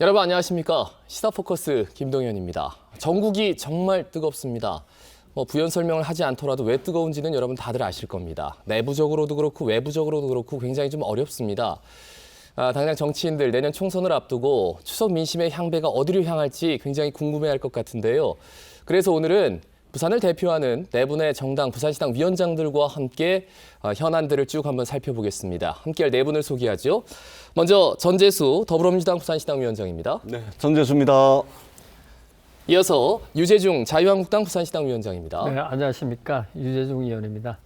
여러분 안녕하십니까? 시사포커스 김동현입니다. 전국이 정말 뜨겁습니다. 부연 설명을 하지 않더라도 왜 뜨거운지는 여러분 다들 아실 겁니다. 내부적으로도 그렇고 외부적으로도 그렇고 굉장히 좀 어렵습니다. 당장 정치인들 내년 총선을 앞두고 추석 민심의 향배가 어디로 향할지 굉장히 궁금해할 것 같은데요. 그래서 오늘은 부산을 대표하는 네 분의 정당 부산시당 위원장들과 함께 현안들을 쭉 한번 살펴보겠습니다. 함께할 네 분을 소개하죠. 먼저 전재수 더불어민주당 부산시당 위원장입니다. 네, 전재수입니다. 이어서 유재중 자유한국당 부산시당 위원장입니다. 네, 안녕하십니까. 유재중 의원입니다.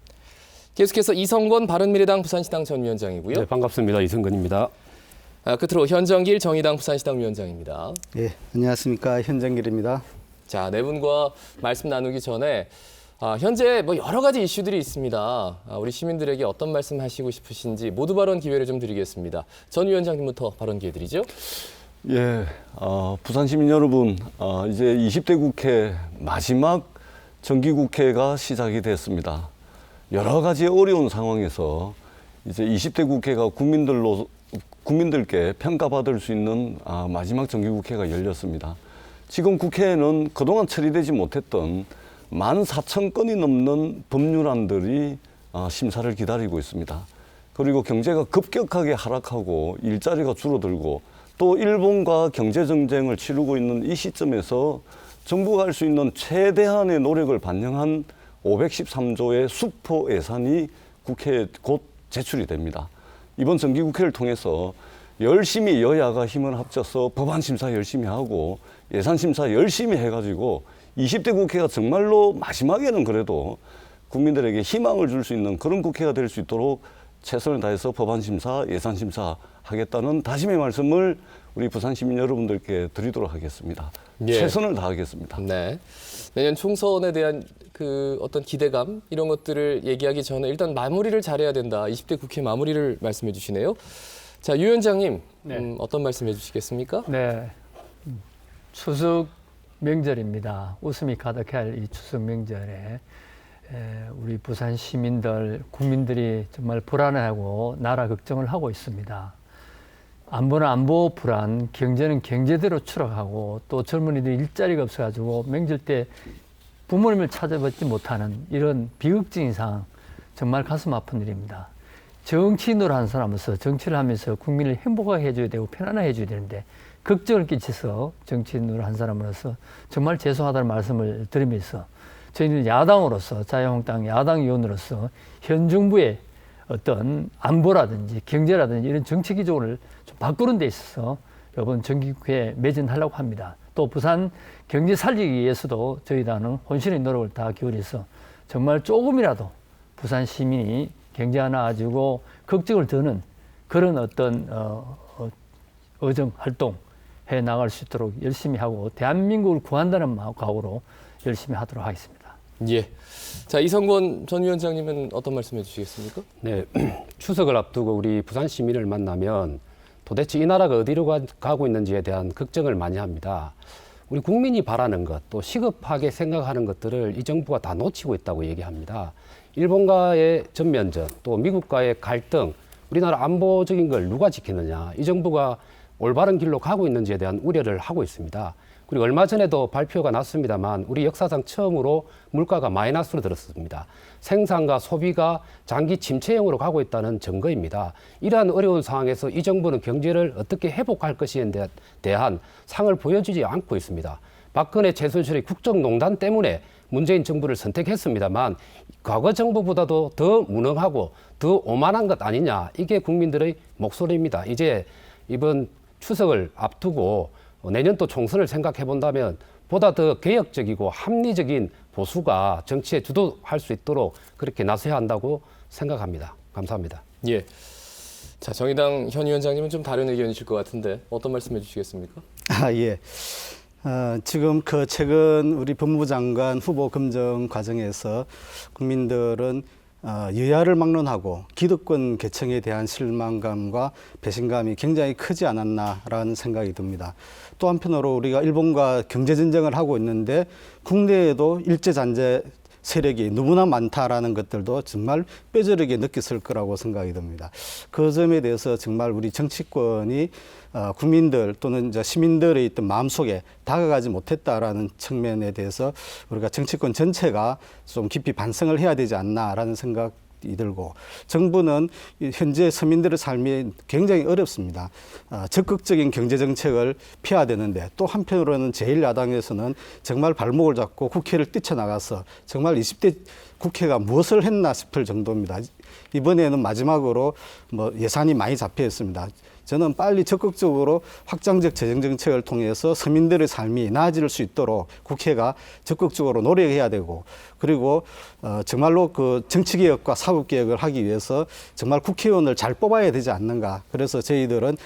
계속해서 이성건 바른미래당 부산시당 전 위원장이고요. 네, 반갑습니다. 이성근입니다. 끝으로 현정길 정의당 부산시당 위원장입니다. 예, 안녕하십니까. 현정길입니다. 자, 네 분과 말씀 나누기 전에 현재 여러 가지 이슈들이 있습니다. 우리 시민들에게 어떤 말씀 하시고 싶으신지 모두 발언 기회를 좀 드리겠습니다. 전 위원장님부터 발언 기회 드리죠. 예, 부산 시민 여러분, 이제 20대 국회 마지막 정기국회가 시작이 됐습니다. 여러 가지 어려운 상황에서 이제 20대 국회가 국민들께 평가받을 수 있는 마지막 정기국회가 열렸습니다. 지금 국회에는 그동안 처리되지 못했던 14,000건이 넘는 법률안들이 심사를 기다리고 있습니다. 그리고 경제가 급격하게 하락하고 일자리가 줄어들고 또 일본과 경제 정쟁을 치르고 있는 이 시점에서 정부가 할 수 있는 최대한의 노력을 반영한 513조의 수포 예산이 국회에 곧 제출이 됩니다. 이번 정기국회를 통해서 열심히 여야가 힘을 합쳐서 법안 심사 열심히 하고 예산 심사 열심히 해가지고 20대 국회가 정말로 마지막에는 그래도 국민들에게 희망을 줄 수 있는 그런 국회가 될 수 있도록 최선을 다해서 법안 심사, 예산 심사 하겠다는 다짐의 말씀을 우리 부산 시민 여러분들께 드리도록 하겠습니다. 예. 최선을 다하겠습니다. 네. 내년 총선에 대한 그 어떤 기대감 이런 것들을 얘기하기 전에 일단 마무리를 잘해야 된다. 20대 국회 마무리를 말씀해 주시네요. 자, 유 위원장님 네. 어떤 말씀 해주시겠습니까? 네, 추석 명절입니다. 웃음이 가득할 이 추석 명절에 우리 부산 시민들, 국민들이 정말 불안해하고 나라 걱정을 하고 있습니다. 안보는 안보 불안, 경제는 경제대로 추락하고 또 젊은이들이 일자리가 없어가지고 명절 때 부모님을 찾아뵙지 못하는 이런 비극적인 상황, 정말 가슴 아픈 일입니다. 정치인으로 한 사람으로서 정치를 하면서 국민을 행복하게 해줘야 되고 편안하게 해줘야 되는데 걱정을 끼쳐서 정치인으로 한 사람으로서 정말 죄송하다는 말씀을 드리면서 저희는 야당으로서 자유한국당 야당 의원으로서 현 정부의 어떤 안보라든지 경제라든지 이런 정치 기조를 좀 바꾸는 데 있어서 이번 정기국회에 매진하려고 합니다. 또 부산 경제 살리기 위해서도 저희 당은 혼신의 노력을 다 기울여서 정말 조금이라도 부산 시민이 경제 하나 가지고 걱정을 드는 그런 어떤 의정 활동 해 나갈 수 있도록 열심히 하고 대한민국을 구한다는 각오로 열심히 하도록 하겠습니다. 예. 자, 이성건 전 위원장님은 어떤 말씀 해주시겠습니까? 네, 추석을 앞두고 우리 부산 시민을 만나면 도대체 이 나라가 어디로 가고 있는지에 대한 걱정을 많이 합니다. 우리 국민이 바라는 것, 또 시급하게 생각하는 것들을 이 정부가 다 놓치고 있다고 얘기합니다. 일본과의 전면전, 또 미국과의 갈등, 우리나라 안보적인 걸 누가 지키느냐, 이 정부가 올바른 길로 가고 있는지에 대한 우려를 하고 있습니다. 그리고 얼마 전에도 발표가 났습니다만 우리 역사상 처음으로 물가가 마이너스로 들었습니다. 생산과 소비가 장기 침체형으로 가고 있다는 증거입니다. 이러한 어려운 상황에서 이 정부는 경제를 어떻게 회복할 것에 대한 상을 보여주지 않고 있습니다. 박근혜 최순실의 국정농단 때문에 문재인 정부를 선택했습니다만 과거 정부보다도 더 무능하고 더 오만한 것 아니냐, 이게 국민들의 목소리입니다. 이제 이번 추석을 앞두고 내년 또 총선을 생각해 본다면 보다 더 개혁적이고 합리적인 보수가 정치에 주도할 수 있도록 그렇게 나서야 한다고 생각합니다. 감사합니다. 예. 자, 정의당 현 위원장님은 좀 다른 의견이실 것 같은데 어떤 말씀 해주시겠습니까? 예. 지금 최근 우리 법무부 장관 후보 검증 과정에서 국민들은 여야를 막론하고 기득권 계층에 대한 실망감과 배신감이 굉장히 크지 않았나라는 생각이 듭니다. 또 한편으로 우리가 일본과 경제 전쟁을 하고 있는데 국내에도 일제 잔재 세력이 너무나 많다라는 것들도 정말 뼈저리게 느꼈을 거라고 생각이 듭니다. 그 점에 대해서 정말 우리 정치권이 국민들 또는 이제 시민들의 있던 마음속에 다가가지 못했다라는 측면에 대해서 우리가 정치권 전체가 좀 깊이 반성을 해야 되지 않나라는 생각이 들고, 정부는 현재 서민들의 삶이 굉장히 어렵습니다. 적극적인 경제 정책을 펴야 되는데, 또 한편으로는 제1야당에서는 정말 발목을 잡고 국회를 뛰쳐나가서 정말 20대 국회가 무엇을 했나 싶을 정도입니다. 이번에는 마지막으로 뭐 예산이 많이 잡혀 있습니다. 저는 빨리 적극적으로 확장적 재정 정책을 통해서 서민들의 삶이 나아질 수 있도록 국회가 적극적으로 노력해야 되고, 그리고 정말로 그 정치개혁과 사법개혁을 하기 위해서 정말 국회의원을 잘 뽑아야 되지 않는가. 그래서 저희들은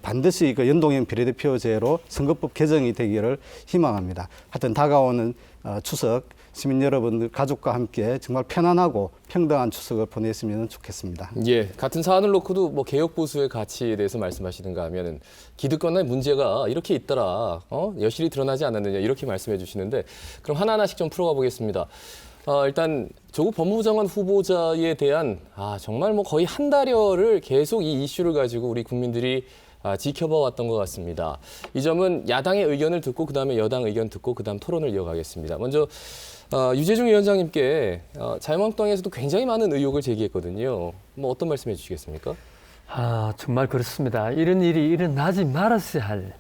반드시 그 연동형 비례대표제로 선거법 개정이 되기를 희망합니다. 하여튼 다가오는 추석 시민 여러분들 가족과 함께 정말 편안하고 평등한 추석을 보냈으면 좋겠습니다. 예, 같은 사안을 놓고도 뭐 개혁 보수의 가치에 대해서 말씀하시는가 하면은 기득권의 문제가 이렇게 있더라, 여실히 드러나지 않았느냐 이렇게 말씀해 주시는데, 그럼 하나하나씩 좀 풀어가 보겠습니다. 일단 조국 법무부 장관 후보자에 대한 정말 뭐 거의 한 달여를 계속 이 이슈를 가지고 우리 국민들이 지켜봐 왔던 것 같습니다. 이 점은 야당의 의견을 듣고 그다음에 여당 의견 듣고 그다음 토론을 이어가겠습니다. 먼저 유재중 위원장님께 자유한국당에서도 굉장히 많은 의혹을 제기했거든요. 뭐 어떤 말씀해 주시겠습니까? 정말 그렇습니다. 이런 일이 일어나지 말았어야 할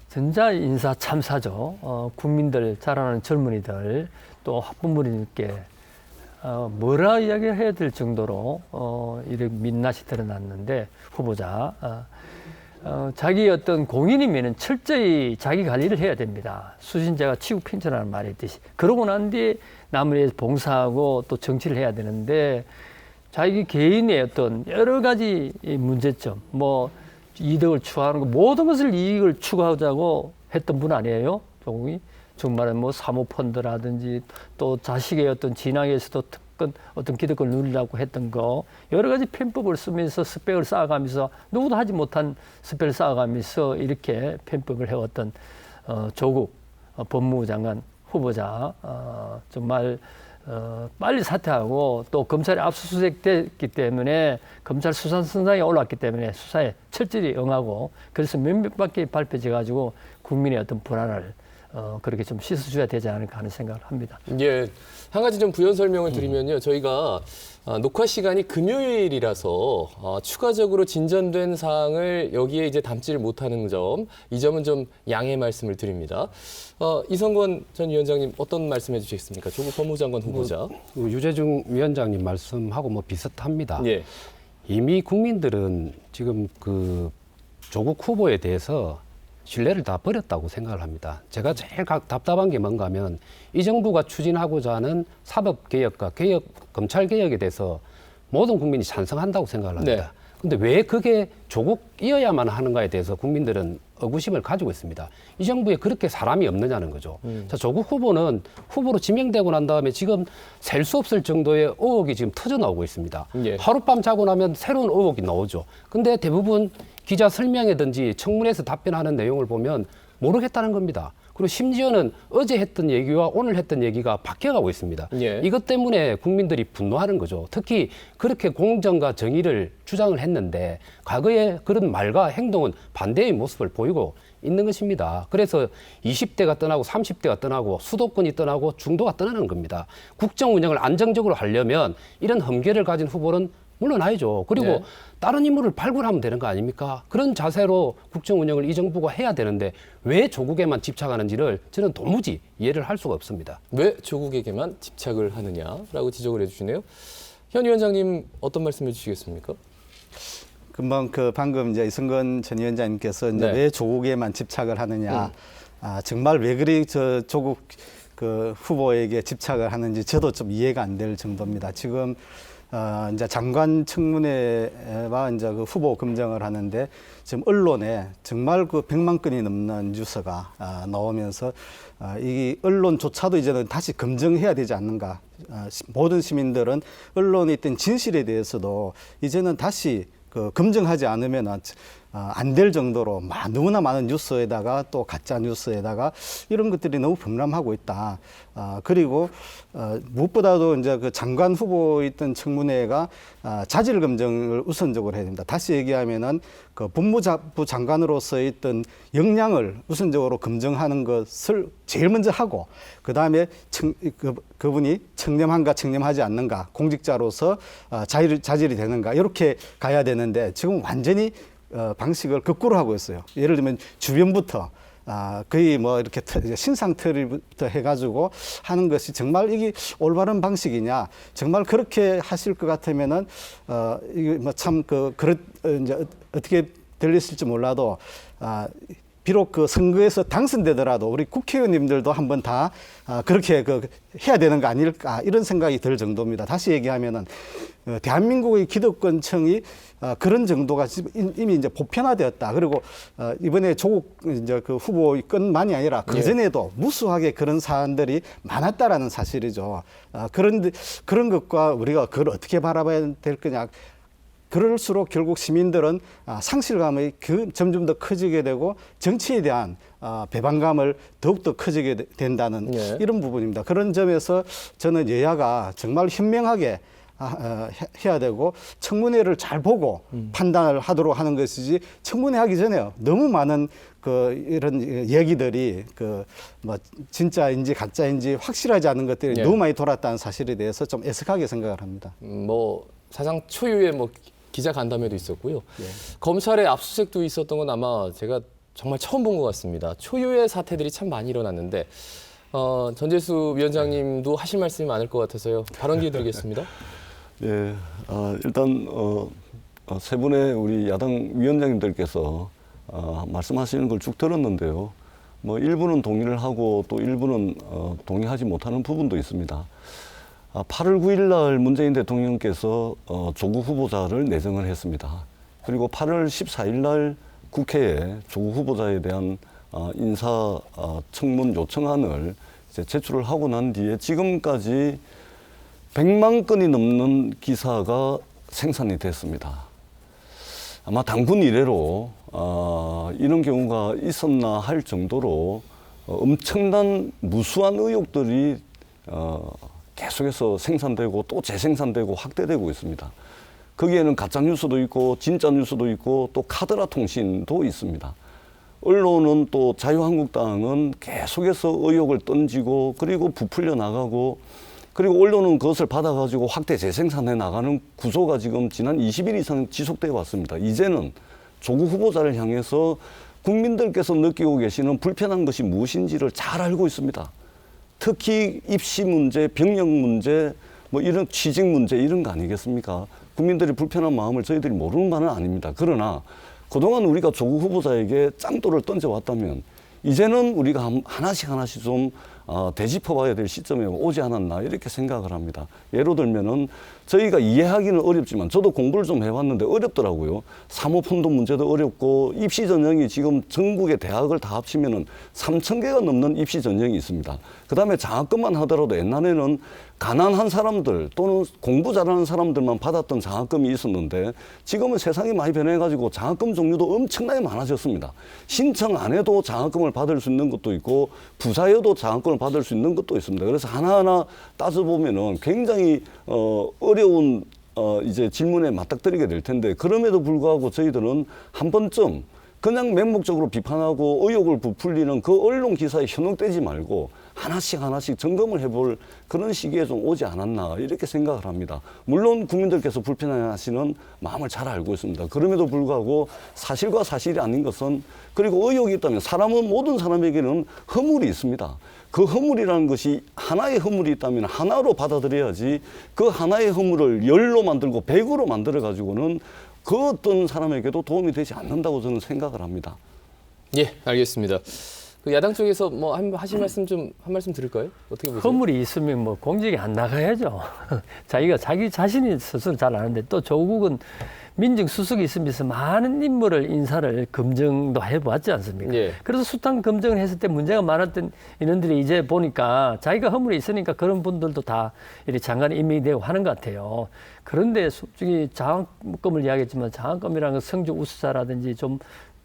전자 인사 참사죠. 국민들, 자라나는 젊은이들, 또 학부모님께 뭐라 이야기해야 될 정도로 이렇게 민낯이 드러났는데, 후보자 자기 어떤 공인이면은 철저히 자기 관리를 해야 됩니다. 수신자가 치국 팽천하는 말이 있듯이. 그러고 난 뒤에 남을 위해서 봉사하고 또 정치를 해야 되는데, 자기 개인의 어떤 여러 가지 문제점, 뭐 이득을 추구하는 거, 모든 것을 이익을 추구하자고 했던 분 아니에요? 조국이? 정말 뭐 사모펀드라든지 또 자식의 어떤 진학에서도 어떤 기득권을 누리려고 했던 거, 여러 가지 편법을 쓰면서 스펙을 쌓아가면서, 누구도 하지 못한 스펙을 쌓아가면서 이렇게 편법을 해왔던 조국 법무부 장관 후보자, 정말 빨리 사퇴하고, 또 검찰에 압수수색됐기 때문에 검찰 수사선상에 올랐기 때문에 수사에 철저히 응하고, 그래서 몇몇 밖에 발표돼 가지고 국민의 어떤 불안을 그렇게 좀 씻어줘야 되지 않을까 하는 생각을 합니다. 예, 한 가지 좀 부연 설명을 드리면요. 저희가 녹화 시간이 금요일이라서 추가적으로 진전된 사항을 여기에 이제 담지를 못하는 점, 이 점은 좀 양해 말씀을 드립니다. 이성건 전 위원장님 어떤 말씀해 주시겠습니까? 조국 법무부 장관 후보자. 유재중 위원장님 말씀하고 뭐 비슷합니다. 예. 이미 국민들은 지금 그 조국 후보에 대해서 신뢰를 다 버렸다고 생각을 합니다. 제가 제일 답답한 게 뭔가 하면, 이 정부가 추진하고자 하는 사법개혁과 검찰개혁에 대해서 모든 국민이 찬성한다고 생각을 합니다. 그런데 왜 그게 조국이어야만 하는가에 대해서 국민들은 의구심을 가지고 있습니다. 이 정부에 그렇게 사람이 없느냐는 거죠. 자, 조국 후보는 후보로 지명되고 난 다음에 지금 셀 수 없을 정도의 의혹이 지금 터져 나오고 있습니다. 예. 하룻밤 자고 나면 새로운 의혹이 나오죠. 근데 대부분 기자 설명회든지 청문회에서 답변하는 내용을 보면 모르겠다는 겁니다. 그리고 심지어는 어제 했던 얘기와 오늘 했던 얘기가 바뀌어가고 있습니다. 예. 이것 때문에 국민들이 분노하는 거죠. 특히 그렇게 공정과 정의를 주장을 했는데 과거에 그런 말과 행동은 반대의 모습을 보이고 있는 것입니다. 그래서 20대가 떠나고 30대가 떠나고 수도권이 떠나고 중도가 떠나는 겁니다. 국정 운영을 안정적으로 하려면 이런 험계를 가진 후보는 물러나야죠. 그리고 네. 다른 인물을 발굴하면 되는 거 아닙니까? 그런 자세로 국정 운영을 이 정부가 해야 되는데 왜 조국에만 집착하는지를 저는 도무지 이해를 할 수가 없습니다. 왜 조국에게만 집착을 하느냐라고 지적을 해주시네요. 현 위원장님 어떤 말씀해 주시겠습니까? 금방 방금 이제 이성건 전 위원장님께서 이제 네. 왜 조국에만 집착을 하느냐, 정말 왜 그리 조국 후보에게 집착을 하는지 저도 좀 이해가 안 될 정도입니다. 지금 이제 장관 청문회와 이제 그 후보 검증을 하는데, 지금 언론에 정말 100만 건이 넘는 뉴스가 나오면서 이 언론조차도 이제는 다시 검증해야 되지 않는가. 모든 시민들은 언론에 있던 진실에 대해서도 이제는 다시 검증하지 않으면 안 될 정도로 너무나 많은 뉴스에다가 또 가짜 뉴스에다가 이런 것들이 너무 범람하고 있다. 그리고 무엇보다도 이제 그 장관 후보 있던 청문회가 자질 검증을 우선적으로 해야 됩니다. 다시 얘기하면은 그 법무부 장관으로서의 있던 역량을 우선적으로 검증하는 것을 제일 먼저 하고, 그 다음에 그분이 청렴한가 청렴하지 않는가, 공직자로서 자질이 되는가, 이렇게 가야 되는데 지금 완전히 방식을 거꾸로 하고 있어요. 예를 들면 주변부터 거의 뭐 이렇게 신상털이부터 해가지고 하는 것이 정말 이게 올바른 방식이냐, 정말 그렇게 하실 것 같으면은 이게 뭐 참 이제 어떻게 들리실지 몰라도 비록 그 선거에서 당선되더라도 우리 국회의원님들도 한번 다 그렇게 해야 되는 거 아닐까, 이런 생각이 들 정도입니다. 다시 얘기하면은 대한민국의 기득권층이 그런 정도가 이미 이제 보편화되었다. 그리고 이번에 조국 이제 그 후보건만이 아니라 그 전에도 무수하게 그런 사안들이 많았다라는 사실이죠. 그런데 그런 것과 우리가 그걸 어떻게 바라봐야 될 거냐. 그럴수록 결국 시민들은 상실감이 점점 더 커지게 되고 정치에 대한 배반감을 더욱더 커지게 된다는 이런 부분입니다. 그런 점에서 저는 여야가 정말 현명하게 해야 되고 청문회를 잘 보고 판단을 하도록 하는 것이지, 청문회 하기 전에 너무 많은 이런 얘기들이 뭐 진짜인지 가짜인지 확실하지 않은 것들이 너무 많이 돌았다는 사실에 대해서 좀 애석하게 생각을 합니다. 뭐 사상 초유의 뭐 기자 간담회도 있었고요. 검찰의 압수수색도 있었던 건 아마 제가 정말 처음 본 것 같습니다. 초유의 사태들이 참 많이 일어났는데 전재수 위원장님도 하실 말씀이 많을 것 같아서요. 발언 기회 드리겠습니다. 예, 일단 세 분의 우리 야당 위원장님들께서 말씀하시는 걸 쭉 들었는데요. 뭐 일부는 동의를 하고 또 일부는 동의하지 못하는 부분도 있습니다. 8월 9일 날 문재인 대통령께서 조국 후보자를 내정을 했습니다. 그리고 8월 14일 날 국회에 조국 후보자에 대한 인사 청문 요청안을 이제 제출을 하고 난 뒤에 지금까지 100만 건이 넘는 기사가 생산이 됐습니다. 아마 당군 이래로 이런 경우가 있었나 할 정도로 엄청난 무수한 의혹들이 계속해서 생산되고 또 재생산되고 확대되고 있습니다. 거기에는 가짜 뉴스도 있고 진짜 뉴스도 있고 또 카드라 통신도 있습니다. 언론은 또 자유한국당은 계속해서 의혹을 던지고 그리고 부풀려 나가고, 그리고 언론은 그것을 받아가지고 확대 재생산해 나가는 구조가 지금 지난 20일 이상 지속되어 왔습니다. 이제는 조국 후보자를 향해서 국민들께서 느끼고 계시는 불편한 것이 무엇인지를 잘 알고 있습니다. 특히 입시 문제, 병역 문제, 뭐 이런 취직 문제 이런 거 아니겠습니까? 국민들이 불편한 마음을 저희들이 모르는 바는 아닙니다. 그러나 그동안 우리가 조국 후보자에게 짱돌을 던져왔다면 이제는 우리가 하나씩 좀 되짚어봐야 될 시점에 오지 않았나 이렇게 생각을 합니다. 예로 들면은 저희가 이해하기는 어렵지만 저도 공부를 좀 해왔는데 어렵더라고요. 사모펀드 문제도 어렵고 입시 전형이 지금 전국의 대학을 다 합치면은 3,000개가 넘는 입시 전형이 있습니다. 그다음에 장학금만 하더라도 옛날에는 가난한 사람들 또는 공부 잘하는 사람들만 받았던 장학금이 있었는데 지금은 세상이 많이 변해가지고 장학금 종류도 엄청나게 많아졌습니다. 신청 안 해도 장학금을 받을 수 있는 것도 있고 부자여도 장학금을 받을 수 있는 것도 있습니다. 그래서 하나하나 따져보면은 굉장히 어려운 이제 질문에 맞닥뜨리게 될 텐데, 그럼에도 불구하고 저희들은 한 번쯤 그냥 맹목적으로 비판하고 의혹을 부풀리는 그 언론 기사에 현혹되지 말고 하나씩 점검을 해볼 그런 시기에 좀 오지 않았나 이렇게 생각을 합니다. 물론 국민들께서 불편해하시는 마음을 잘 알고 있습니다. 그럼에도 불구하고 사실과 사실이 아닌 것은, 그리고 의혹이 있다면 사람은 모든 사람에게는 허물이 있습니다. 그 허물이라는 것이 하나의 허물이 있다면 하나로 받아들여야지 그 하나의 허물을 10로 만들고 100으로 만들어 가지고는 그 어떤 사람에게도 도움이 되지 않는다고 저는 생각을 합니다. 예, 알겠습니다. 그 야당 쪽에서 뭐 하실 말씀 좀 한 말씀 들을까요? 어떻게 보세요? 허물이 있으면 뭐 공직에 안 나가야죠. 자기가 자기 자신이 스스로 잘 아는데 또 조국은 민정수석이 있으면서 많은 인물을 인사를 검증도 해보았지 않습니까? 예. 그래서 숱한 검증을 했을 때 문제가 많았던 인원들이 이제 보니까 자기가 허물이 있으니까 그런 분들도 다 이렇게 장관에 임명이 되고 하는 것 같아요. 그런데 솔직히 장학금을 이야기했지만 장학금이라는 건 성적 우수자라든지 좀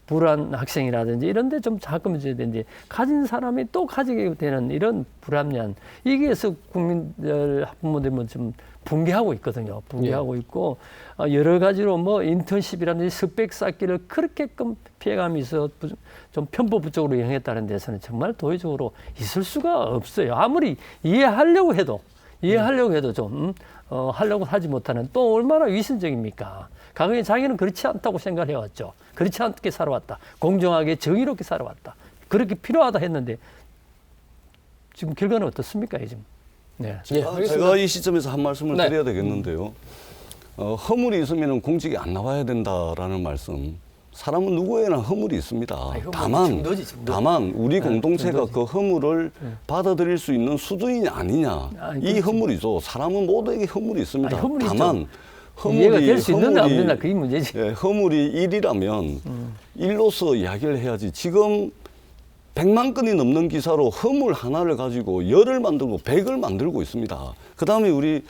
불안 학생이라든지 이런 데 좀 장학금을 줘야 되는지 가진 사람이 또 가지게 되는 이런 불합리한 이게서 국민들 학부모들은 좀 붕괴하고 있거든요. 붕괴하고 있고 여러 가지로 뭐 인턴십이라든지 스펙 쌓기를 그렇게끔 피해가면서 좀 편법적으로 이용했다는 데서는 정말 도의적으로 있을 수가 없어요. 아무리 이해하려고 해도 좀 하려고 하지 못하는 또 얼마나 위선적입니까? 과거에 자기는 그렇지 않다고 생각을 해왔죠. 그렇지 않게 살아왔다. 공정하게 정의롭게 살아왔다. 그렇게 필요하다 했는데 지금 결과는 어떻습니까? 지금. 네. 예, 제가 이 시점에서 한 말씀을 네. 드려야 되겠는데요. 허물이 있으면 공직에 안 나와야 된다라는 말씀. 사람은 누구에나 허물이 있습니다. 정도지. 다만 우리 공동체가 정도지. 그 허물을 받아들일 수 있는 수준이냐 아니냐. 이 그렇지. 허물이죠. 사람은 모두에게 허물이 있습니다. 허물이 다만 이해가 될 수 있는가 없는가 그게 문제지. 예, 허물이 1이라면 1로서 이야기를 해야지. 지금 100만 건이 넘는 기사로 허물 하나를 가지고 열을 만들고 100을 만들고 있습니다. 그다음에 우리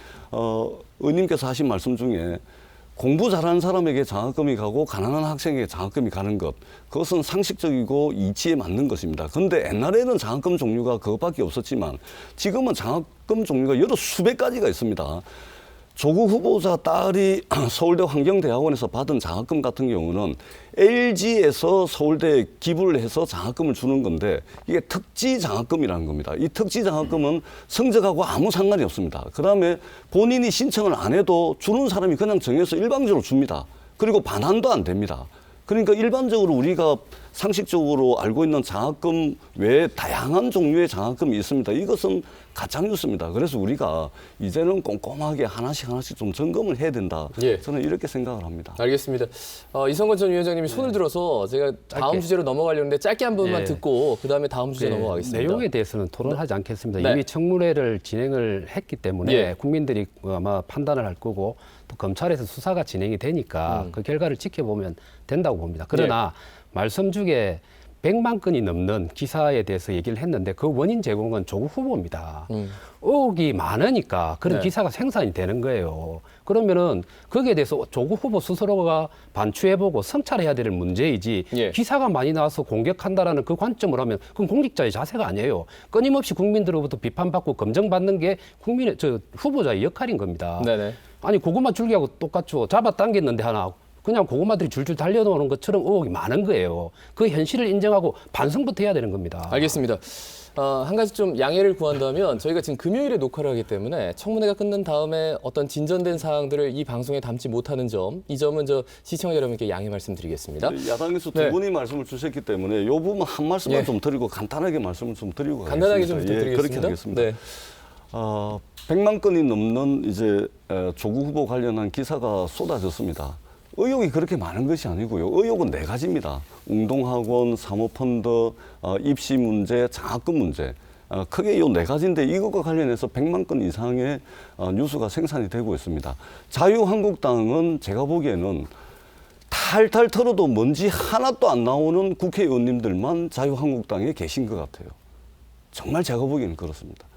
의원님께서 하신 말씀 중에 공부 잘하는 사람에게 장학금이 가고 가난한 학생에게 장학금이 가는 것, 그것은 상식적이고 이치에 맞는 것입니다. 그런데 옛날에는 장학금 종류가 그것밖에 없었지만 지금은 장학금 종류가 여러 수백 가지가 있습니다. 조국 후보자 딸이 서울대 환경대학원에서 받은 장학금 같은 경우는 LG에서 서울대에 기부를 해서 장학금을 주는 건데 이게 특지 장학금이라는 겁니다. 이 특지 장학금은 성적하고 아무 상관이 없습니다. 그다음에 본인이 신청을 안 해도 주는 사람이 그냥 정해서 일방적으로 줍니다. 그리고 반환도 안 됩니다. 그러니까 일반적으로 우리가 상식적으로 알고 있는 장학금 외에 다양한 종류의 장학금이 있습니다. 이것은 가짜뉴스입니다. 그래서 우리가 이제는 꼼꼼하게 하나씩 좀 점검을 해야 된다. 예. 저는 이렇게 생각을 합니다. 알겠습니다. 이성건 전 위원장님이 손을 들어서 제가 다음 짧게. 주제로 넘어가려는데 짧게 한 번만 예. 듣고 그다음에 다음 주제 네, 넘어가겠습니다. 내용에 대해서는 토론하지 않겠습니다. 네. 이미 청문회를 진행을 했기 때문에 예. 국민들이 아마 판단을 할 거고 또 검찰에서 수사가 진행이 되니까 그 결과를 지켜보면 된다고 봅니다. 그러나 말씀 중에 100만 건이 넘는 기사에 대해서 얘기를 했는데 그 원인 제공은 조국 후보입니다. 의혹이 많으니까 그런 네. 기사가 생산이 되는 거예요. 그러면은 거기에 대해서 조국 후보 스스로가 반추해보고 성찰해야 될 문제이지 예. 기사가 많이 나와서 공격한다라는 그 관점을 하면 그건 공직자의 자세가 아니에요. 끊임없이 국민들로부터 비판받고 검증받는 게 국민의 후보자의 역할인 겁니다. 네네. 아니 고구마 줄기하고 똑같죠. 잡아당겼는데 하나 그냥 고구마들이 줄줄 달려오는 것처럼 의혹이 많은 거예요. 그 현실을 인정하고 반성부터 해야 되는 겁니다. 알겠습니다. 한 가지 좀 양해를 구한다면 저희가 지금 금요일에 녹화를 하기 때문에 청문회가 끝난 다음에 어떤 진전된 사항들을 이 방송에 담지 못하는 점, 이 점은 저 시청자 여러분께 양해 말씀드리겠습니다. 야당에서 네. 두 분이 말씀을 주셨기 때문에 이 부분 한 말씀만 예. 좀 드리고 간단하게 말씀을 좀 드리고 간단하게 좀 가겠습니다. 부탁드리겠습니다. 그렇게 하겠습니다. 네. 100만 건이 넘는 이제 조국 후보 관련한 기사가 쏟아졌습니다. 의혹이 그렇게 많은 것이 아니고요. 의혹은 4가지입니다. 웅동학원, 사모펀드, 입시 문제, 장학금 문제. 크게 이 4가지인데 이것과 관련해서 100만 건 이상의 뉴스가 생산이 되고 있습니다. 자유한국당은 제가 보기에는 탈탈 털어도 먼지 하나도 안 나오는 국회의원님들만 자유한국당에 계신 것 같아요. 정말 제가 보기에는 그렇습니다.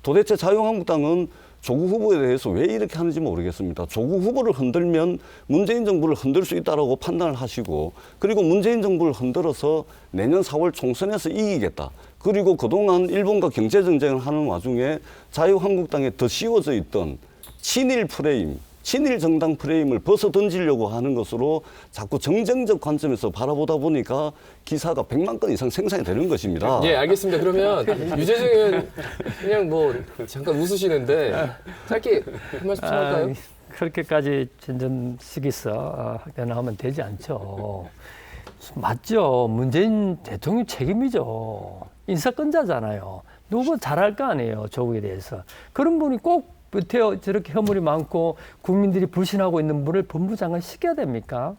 도대체 자유한국당은 조국 후보에 대해서 왜 이렇게 하는지 모르겠습니다. 조국 후보를 흔들면 문재인 정부를 흔들 수 있다라고 판단을 하시고 그리고 문재인 정부를 흔들어서 내년 4월 총선에서 이기겠다. 그리고 그동안 일본과 경제 정쟁을 하는 와중에 자유한국당에 더 씌워져 있던 친일 프레임, 친일 정당 프레임을 벗어 던지려고 하는 것으로 자꾸 정쟁적 관점에서 바라보다 보니까 기사가 100만 건 이상 생산이 되는 것입니다. 예, 알겠습니다. 그러면 유재석 의원 그냥 뭐 잠깐 웃으시는데 짧게 한 말씀 좀 할까요? 그렇게까지 전전식에서 나오면 되지 않죠. 맞죠. 문재인 대통령 책임이죠. 인사권자잖아요. 누구 잘할 거 아니에요. 조국에 대해서. 그런 분이 꼭 저렇게 허물이 많고 국민들이 불신하고 있는 분을 법무장관 시켜야 됩니까?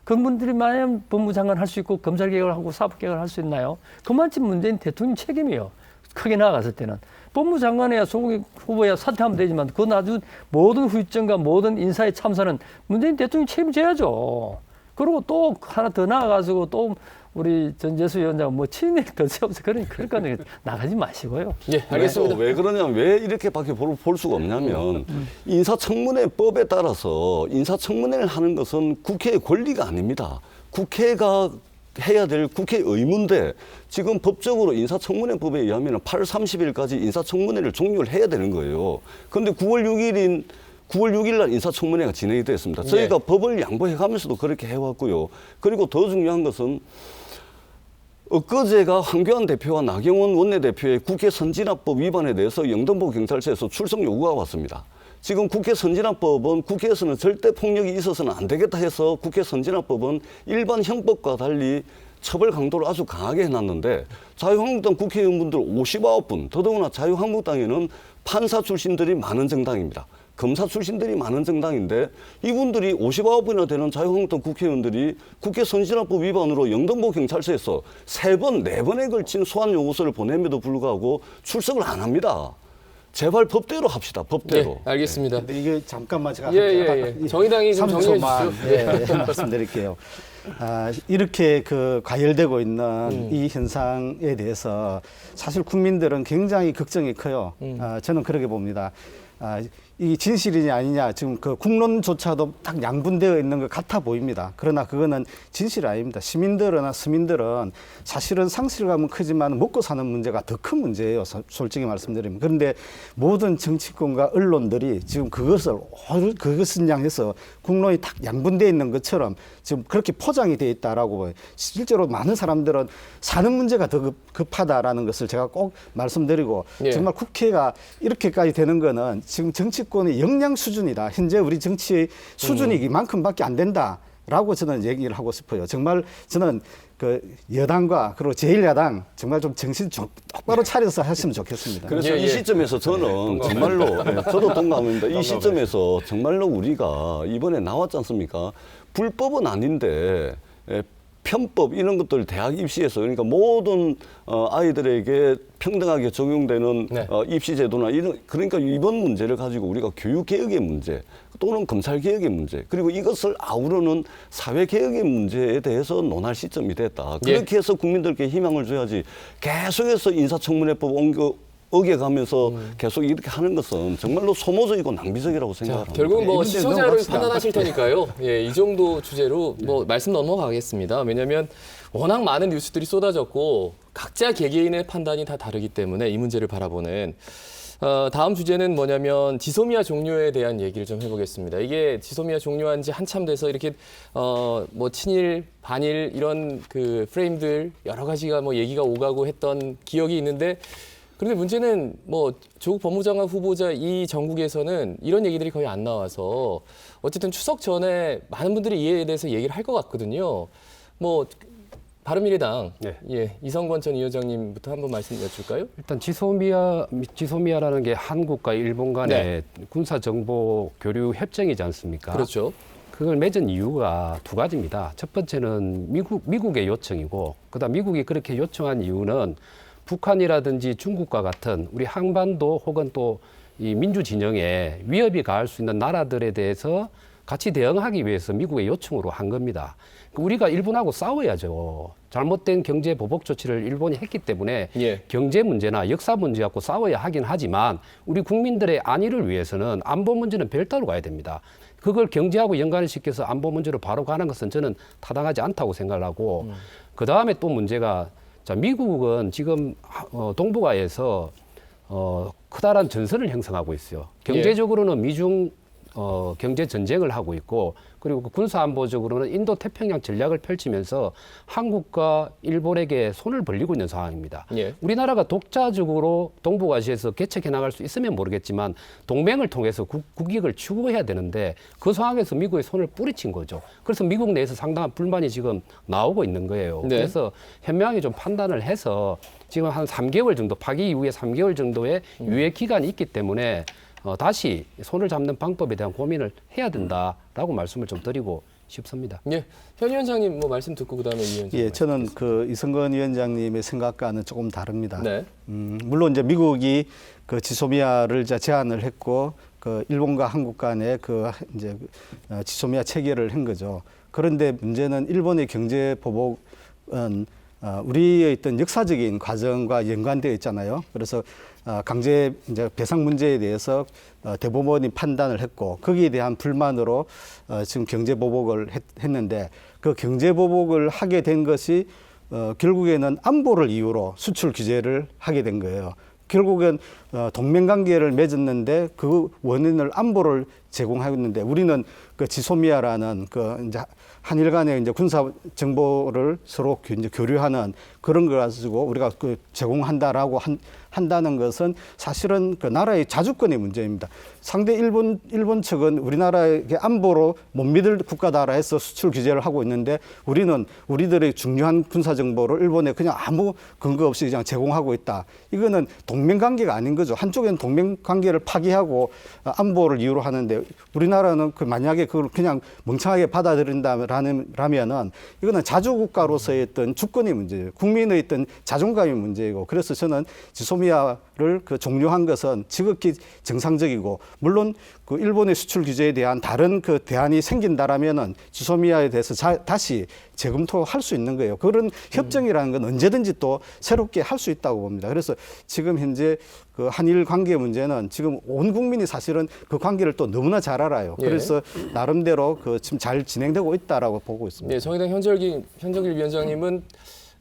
그분들이만 법무장관 할 수 있고 검찰개혁을 하고 사법개혁을 할 수 있나요? 그만큼 문재인 대통령 책임이에요. 크게 나아갔을 때는. 법무장관이야 송영길 후보야 사퇴하면 되지만 그 나중 모든 후유증과 모든 인사에 참사는 문재인 대통령이 책임져야죠. 그리고 또 하나 더 나아가지고 또 우리 전재수 위원장 뭐 친일 더 세워서 그러니까 나가지 마시고요. 예, 알겠습니다. 왜 그러냐면 왜 이렇게밖에 볼 수가 없냐면 인사청문회법에 따라서 인사청문회를 하는 것은 국회의 권리가 아닙니다. 국회가 해야 될 국회 의무인데 지금 법적으로 인사청문회법에 의하면 8월 30일까지 인사청문회를 종료를 해야 되는 거예요. 그런데 9월 6일 날 인사청문회가 진행이 됐습니다. 저희가 법을 양보해 가면서도 그렇게 해왔고요. 그리고 더 중요한 것은 엊그제가 황교안 대표와 나경원 원내대표의 국회 선진화법 위반에 대해서 영등포 경찰서에서 출석 요구가 왔습니다. 지금 국회 선진화법은 국회에서는 절대 폭력이 있어서는 안 되겠다 해서 국회 선진화법은 일반 형법과 달리 처벌 강도를 아주 강하게 해놨는데 자유한국당 국회의원분들 59분, 더더구나 자유한국당에는 판사 출신들이 많은 정당입니다. 검사 출신들이 많은 정당인데 이분들이 59분이나 되는 자유한국당 국회의원들이 국회 선진화법 위반으로 영등포 경찰서에서 3번, 4번에 걸친 소환 요구서를 보냄에도 불구하고 출석을 안 합니다. 제발 법대로 합시다. 법대로. 네, 알겠습니다. 근데 이게 잠깐만 제가 정의당이 좀 정리해 3초만 주시죠. 말씀드릴게요. 이렇게 과열되고 있는 이 현상에 대해서 사실 국민들은 굉장히 걱정이 커요. 저는 그렇게 봅니다. 이 진실이냐 아니냐 지금 그 국론조차도 딱 양분되어 있는 것 같아 보입니다. 그러나 그거는 진실이 아닙니다. 시민들이나 서민들은 사실은 상실감은 크지만 먹고 사는 문제가 더 큰 문제예요. 솔직히 말씀드리면. 그런데 모든 정치권과 언론들이 지금 그것을 향해서 국론이 딱 양분되어 있는 것처럼 지금 그렇게 포장이 되어 있다라고 봐요. 실제로 많은 사람들은 사는 문제가 더 급하다라는 것을 제가 꼭 말씀드리고 정말 국회가 이렇게까지 되는 거는 지금 정치권의 역량 수준이다. 현재 우리 정치의 수준이 이만큼밖에 안 된다라고 저는 얘기를 하고 싶어요. 정말 저는 그 여당과 그리고 제1야당 정말 좀 정신 똑바로 차려서 했으면 좋겠습니다. 그래서 이 시점에서 저는 정말로 저도 동감합니다. 이 시점에서 정말로 우리가 이번에 나왔지 않습니까? 불법은 아닌데 편법 이런 것들 대학 입시에서 그러니까 모든 아이들에게 평등하게 적용되는 입시 제도나 이런 그러니까 이번 문제를 가지고 우리가 교육 개혁의 문제 또는 검찰 개혁의 문제 그리고 이것을 아우르는 사회 개혁의 문제에 대해서 논할 시점이 됐다. 그렇게 해서 국민들께 희망을 줘야지 계속해서 인사청문회법 어겨가면서 계속 이렇게 하는 것은 정말로 소모적이고 낭비적이라고 생각합니다. 결국은 뭐 이제 시청자를 넘어갑시다. 판단하실 테니까요. 예, 이 정도 주제로 뭐 말씀 넘어가겠습니다. 왜냐하면 워낙 많은 뉴스들이 쏟아졌고 각자 개개인의 판단이 다 다르기 때문에 이 문제를 바라보는 다음 주제는 뭐냐면 지소미아 종료에 대한 얘기를 좀 해보겠습니다. 이게 지소미아 종료한 지 한참 돼서 이렇게 뭐 친일, 반일 이런 그 프레임들 여러 가지가 뭐 얘기가 오가고 했던 기억이 있는데 그런데 문제는 뭐 조국 법무장관 후보자 이 정국에서는 이런 얘기들이 거의 안 나와서 어쨌든 추석 전에 많은 분들이 이에 대해서 얘기를 할 것 같거든요. 뭐 바른미래당 이성권 전 위원장님부터 한번 말씀 여쭐까요? 일단 지소미아라는 게 한국과 일본 간의 군사 정보 교류 협정이지 않습니까? 그렇죠. 그걸 맺은 이유가 두 가지입니다. 첫 번째는 미국의 요청이고, 그다음 미국이 그렇게 요청한 이유는 북한이라든지 중국과 같은 우리 한반도 혹은 또 이 민주 진영에 위협이 가할 수 있는 나라들에 대해서 같이 대응하기 위해서 미국의 요청으로 한 겁니다. 우리가 일본하고 싸워야죠. 잘못된 경제 보복 조치를 일본이 했기 때문에 경제 문제나 역사 문제 갖고 싸워야 하긴 하지만 우리 국민들의 안위를 위해서는 안보 문제는 별도로 가야 됩니다. 그걸 경제하고 연관을 시켜서 안보 문제로 바로 가는 것은 저는 타당하지 않다고 생각을 하고 그다음에 또 문제가 자, 미국은 지금 동북아에서 커다란 전선을 형성하고 있어요. 경제적으로는 미중 경제 전쟁을 하고 있고 그리고 군사안보적으로는 인도 태평양 전략을 펼치면서 한국과 일본에게 손을 벌리고 있는 상황입니다. 우리나라가 독자적으로 동북아시아에서 개척해 나갈 수 있으면 모르겠지만 동맹을 통해서 국익을 추구해야 되는데 그 상황에서 미국의 손을 뿌리친 거죠. 그래서 미국 내에서 상당한 불만이 지금 나오고 있는 거예요. 그래서 현명하게 좀 판단을 해서 지금 한 3개월 정도 파기 이후에 3개월 정도의 유예 기간이 있기 때문에 다시 손을 잡는 방법에 대한 고민을 해야 된다라고 말씀을 좀 드리고 싶습니다. 예, 현 위원장님 뭐 말씀 듣고 그다음에 이 위원장. 예, 저는 그 이성건 위원장님의 생각과는 조금 다릅니다. 네. 물론 이제 미국이 그 지소미아를 이제 제안을 했고 그 일본과 한국 간에 그 이제 지소미아 체결을 한 거죠. 그런데 문제는 일본의 경제 보복은 우리의 어떤 역사적인 과정과 연관되어 있잖아요. 그래서 강제 이제 배상 문제에 대해서 대법원이 판단을 했고 거기에 대한 불만으로 지금 경제 보복을 했는데 그 경제 보복을 하게 된 것이 결국에는 안보를 이유로 수출 규제를 하게 된 거예요. 결국엔 동맹 관계를 맺었는데 그 원인을 안보를 제공하고 있는데 우리는 그 지소미아라는 그 이제 한일 간의 이제 군사 정보를 서로 이제 교류하는 그런 걸 가지고 우리가 그 제공한다라고 한다는 것은 사실은 그 나라의 자주권의 문제입니다. 상대 일본 측은 우리나라의 안보로 못 믿을 국가다라 해서 수출 규제를 하고 있는데 우리는 우리들의 중요한 군사 정보를 일본에 그냥 아무 근거 없이 그냥 제공하고 있다. 이거는 동맹 관계가 아닌 거죠. 한쪽에는 동맹 관계를 파기하고 안보를 이유로 하는데 우리나라는 그 만약에 그걸 그냥 멍청하게 받아들인다면은 이거는 자주국가로서의 어떤 주권의 문제예요. 국민의 어떤 자존감의 문제이고 그래서 저는 지소미아를 그 종료한 것은 지극히 정상적이고 물론 그 일본의 수출 규제에 대한 다른 그 대안이 생긴다라면은 지소미아에 대해서 다시 재검토할 수 있는 거예요. 그런 협정이라는 건 언제든지 또 새롭게 할 수 있다고 봅니다. 그래서 지금 현재 그 한일 관계 문제는 지금 온 국민이 사실은 그 관계를 또 너무나 잘 알아요. 예. 그래서 나름대로 그 지금 잘 진행되고 있다라고 보고 있습니다. 네, 정의당 현정길 위원장님은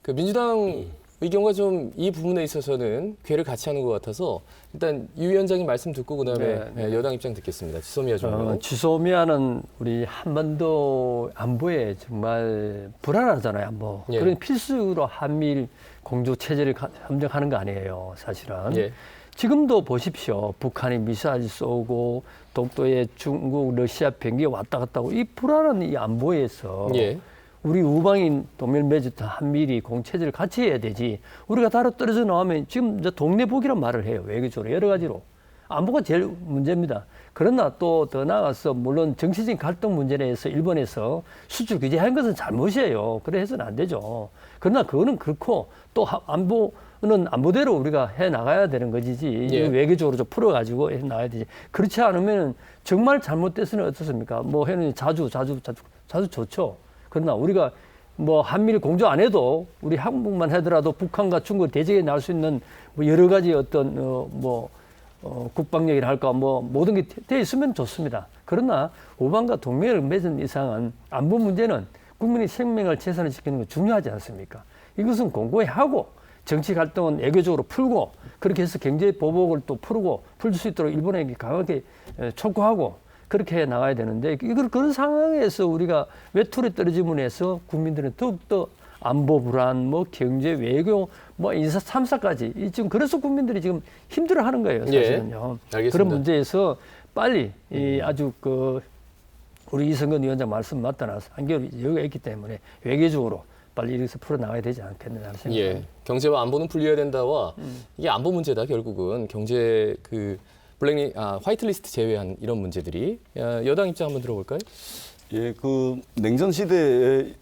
그 민주당 의견과 좀 이 부분에 있어서는 궤를 같이 하는 것 같아서 일단 유 위원장님 말씀 듣고 그다음에 네. 여당 입장 듣겠습니다. 지소미아 종료. 지소미아는 우리 한반도 안보에 정말 불안하잖아요. 안보. 예. 그런 필수로 한미일 공조 체제를 함정하는 거 아니에요. 사실은. 예. 지금도 보십시오. 북한이 미사일 쏘고 독도에 중국, 러시아 비행기 왔다 갔다 하고 이 불안한 이 안보에서 예. 우리 우방인 동맹 맺었던 한미일이 공체제를 같이 해야 되지. 우리가 따로 떨어져 나오면 지금 이제 동네북이란 말을 해요. 외교적으로 여러 가지로. 안보가 제일 문제입니다. 그러나 또 더 나아가서 물론 정치적인 갈등 문제에 대해서 일본에서 수출 규제한 것은 잘못이에요. 그래 해서는 안 되죠. 그러나 그거는 그렇고 또 안보는 안보대로 우리가 해 나가야 되는 것이지. 예. 외교적으로 좀 풀어가지고 해 나가야 되지. 그렇지 않으면 정말 잘못됐으면 어떻습니까? 뭐 해는 자주 좋죠. 그러나 우리가 뭐 한미일 공조 안 해도 우리 한국만 하더라도 북한과 중국 대적에 나올 수 있는 뭐 여러 가지 어떤 국방력이라 할까 뭐 모든 게 돼 있으면 좋습니다. 그러나 우방과 동맹을 맺은 이상은 안보 문제는 국민의 생명을 최선을 지키는 건 중요하지 않습니까? 이것은 공고히 하고 정치 갈등은 외교적으로 풀고 그렇게 해서 경제 보복을 또 풀고 풀 수 있도록 일본에게 강하게 촉구하고 그렇게 해 나가야 되는데 그런 상황에서 우리가 외톨이 떨어짐으로 해서 국민들은 더욱더 안보 불안, 뭐 경제, 외교, 뭐 인사 3사까지 지금 그래서 국민들이 지금 힘들어하는 거예요, 사실은요. 예, 알겠습니다. 그런 문제에서 빨리 이 아주 그 우리 이성근 위원장 말씀 맞다나 한겨울 여유가 있기 때문에 외교적으로 빨리 이렇게 풀어나가야 되지 않겠느냐 생각합니다. 예. 경제와 안보는 분리해야 된다와 이게 안보 문제다 결국은 경제 그 화이트리스트 제외한 이런 문제들이 여당 입장 한번 들어볼까요? 예, 그 냉전 시대의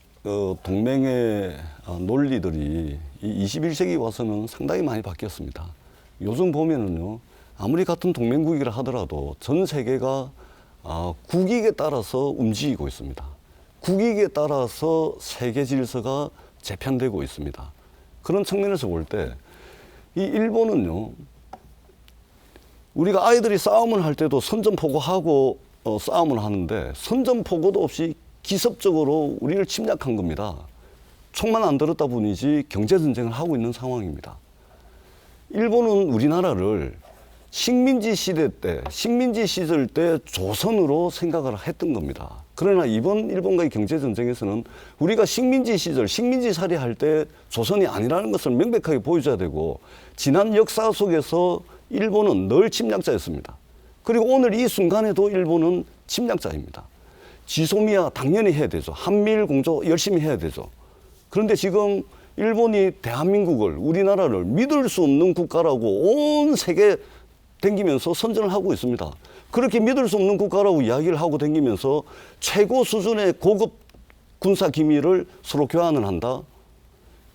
동맹의 논리들이 이 21세기 와서는 상당히 많이 바뀌었습니다. 요즘 보면은요, 아무리 같은 동맹국이라 하더라도 전 세계가 국익에 따라서 움직이고 있습니다. 국익에 따라서 세계 질서가 재편되고 있습니다. 그런 측면에서 볼 때 이 일본은요, 우리가 아이들이 싸움을 할 때도 선전포고하고 싸움을 하는데 선전포고도 없이 기습적으로 우리를 침략한 겁니다. 총만 안 들었다 뿐이지 경제전쟁을 하고 있는 상황입니다. 일본은 우리나라를 식민지 시대 때, 식민지 시절 때 조선으로 생각을 했던 겁니다. 그러나 이번 일본과의 경제전쟁에서는 우리가 식민지 시절, 식민지 살이할 때 조선이 아니라는 것을 명백하게 보여줘야 되고 지난 역사 속에서 일본은 늘 침략자였습니다. 그리고 오늘 이 순간에도 일본은 침략자입니다. 지소미아 당연히 해야 되죠. 한미일 공조 열심히 해야 되죠. 그런데 지금 일본이 대한민국을, 우리나라를 믿을 수 없는 국가라고 온 세계 댕기면서 선전을 하고 있습니다. 그렇게 믿을 수 없는 국가라고 이야기를 하고 댕기면서 최고 수준의 고급 군사 기밀을 서로 교환을 한다?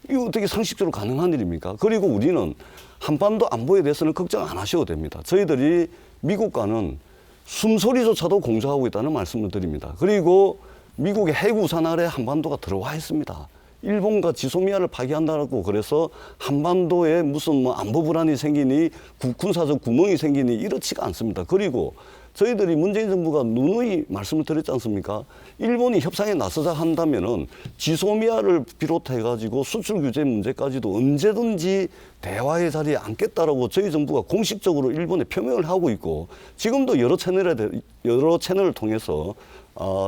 이거 어떻게 상식적으로 가능한 일입니까? 그리고 우리는 한반도 안보에 대해서는 걱정 안 하셔도 됩니다. 저희들이 미국과는 숨소리조차도 공조하고 있다는 말씀을 드립니다. 그리고 미국의 해구산 아래 한반도가 들어와 있습니다. 일본과 지소미아를 파괴한다고 그래서 한반도에 무슨 뭐 안보 불안이 생기니 군사적 구멍이 생기니 이렇지가 않습니다. 그리고 저희들이 문재인 정부가 누누이 말씀을 드렸지 않습니까? 일본이 협상에 나서자 한다면은 지소미아를 비롯해가지고 수출 규제 문제까지도 언제든지 대화의 자리에 앉겠다라고 저희 정부가 공식적으로 일본에 표명을 하고 있고 지금도 여러 채널을 통해서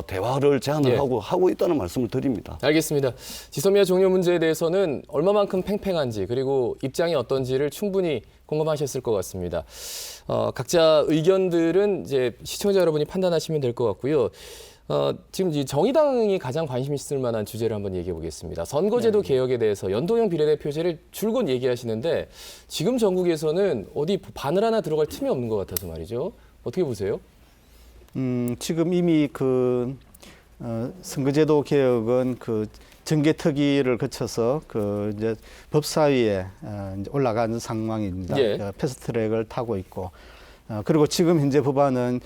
대화를 제안을 예. 하고 있다는 말씀을 드립니다. 알겠습니다. 지소미아 종료 문제에 대해서는 얼마만큼 팽팽한지 그리고 입장이 어떤지를 충분히 궁금하셨을 것 같습니다. 각자 의견들은 이제 시청자 여러분이 판단하시면 될 것 같고요. 지금 이 정의당이 가장 관심 있을 만한 주제를 한번 얘기해 보겠습니다. 선거제도 개혁에 대해서 연동형 비례대표제를 줄곧 얘기하시는데 지금 전국에서는 어디 바늘 하나 들어갈 틈이 없는 것 같아서 말이죠. 어떻게 보세요? 지금 이미 선거제도 개혁은 정개특위를 거쳐서 이제 법사위에 이제 올라간 상황입니다. 예. 패스트트랙을 타고 있고, 그리고 지금 현재 법안은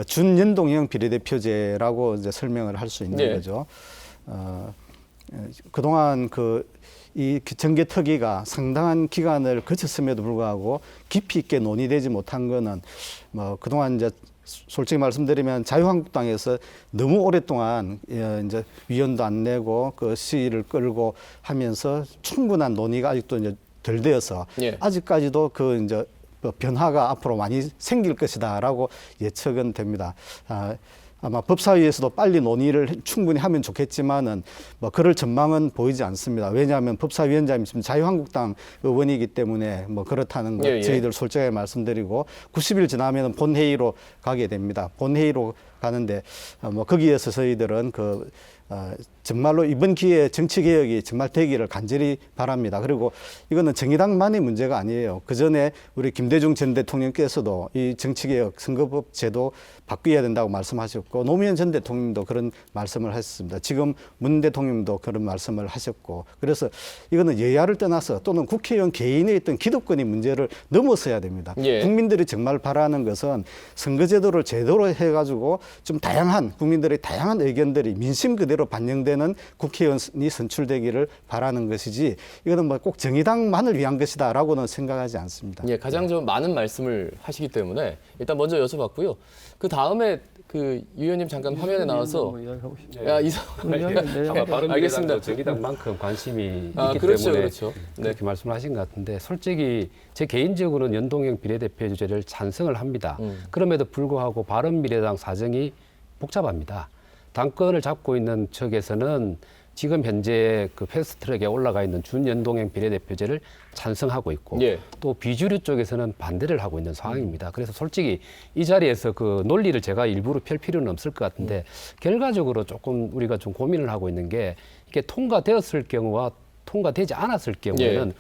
준연동형 비례대표제라고 이제 설명을 할 수 있는 예. 거죠. 그동안 이 정개특위가 상당한 기간을 거쳤음에도 불구하고 깊이 있게 논의되지 못한 거는 그동안 이제 솔직히 말씀드리면 자유한국당에서 너무 오랫동안 이제 위원도 안 내고 시위를 끌고 하면서 충분한 논의가 아직도 이제 덜 되어서 예. 아직까지도 이제 변화가 앞으로 많이 생길 것이다라고 예측은 됩니다. 아마 법사위에서도 빨리 논의를 충분히 하면 좋겠지만은 그럴 전망은 보이지 않습니다. 왜냐하면 법사위원장이 지금 자유한국당 의원이기 때문에 그렇다는 것 예, 예. 저희들 솔직하게 말씀드리고 90일 지나면은 본회의로 가게 됩니다. 본회의로 가는데 거기에서 저희들은 정말로 이번 기회에 정치개혁이 정말 되기를 간절히 바랍니다. 그리고 이거는 정의당만의 문제가 아니에요. 그전에 우리 김대중 전 대통령께서도 이 정치개혁 선거법 제도 바뀌어야 된다고 말씀하셨고 노무현 전 대통령도 그런 말씀을 하셨습니다. 지금 문 대통령도 그런 말씀을 하셨고 그래서 이거는 여야를 떠나서 또는 국회의원 개인의 어떤 기득권의 문제를 넘어서야 됩니다. 예. 국민들이 정말 바라는 것은 선거제도를 제대로 해가지고 좀 다양한 국민들의 다양한 의견들이 민심 그대로 반영되는 국회의원이 선출되기를 바라는 것이지 이거는 꼭 정의당만을 위한 것이다라고는 생각하지 않습니다. 예, 가장 좀 많은 말씀을 하시기 때문에 일단 먼저 여쭤봤고요. 그 다음에 유 의원님 잠깐 화면에 나와서 야, 바른미래당도 알겠습니다. 정의당만큼 관심이 있기 그렇죠, 때문에 그렇죠. 네. 그렇게 말씀을 하신 것 같은데 솔직히 제 개인적으로는 연동형 비례대표제를 찬성을 합니다. 그럼에도 불구하고 바른미래당 사정이 복잡합니다. 당권을 잡고 있는 측에서는 지금 현재 패스트트랙에 올라가 있는 준연동형 비례대표제를 찬성하고 있고 예. 또 비주류 쪽에서는 반대를 하고 있는 상황입니다. 그래서 솔직히 이 자리에서 논리를 제가 일부러 펼 필요는 없을 것 같은데 결과적으로 조금 우리가 좀 고민을 하고 있는 게 이게 통과되었을 경우와 통과되지 않았을 경우에는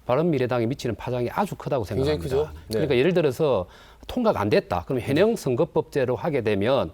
바른미래당이 미치는 파장이 아주 크다고 생각합니다. 굉장히 크죠. 네. 그러니까 예를 들어서 통과가 안 됐다. 그럼 현행 선거법제로 하게 되면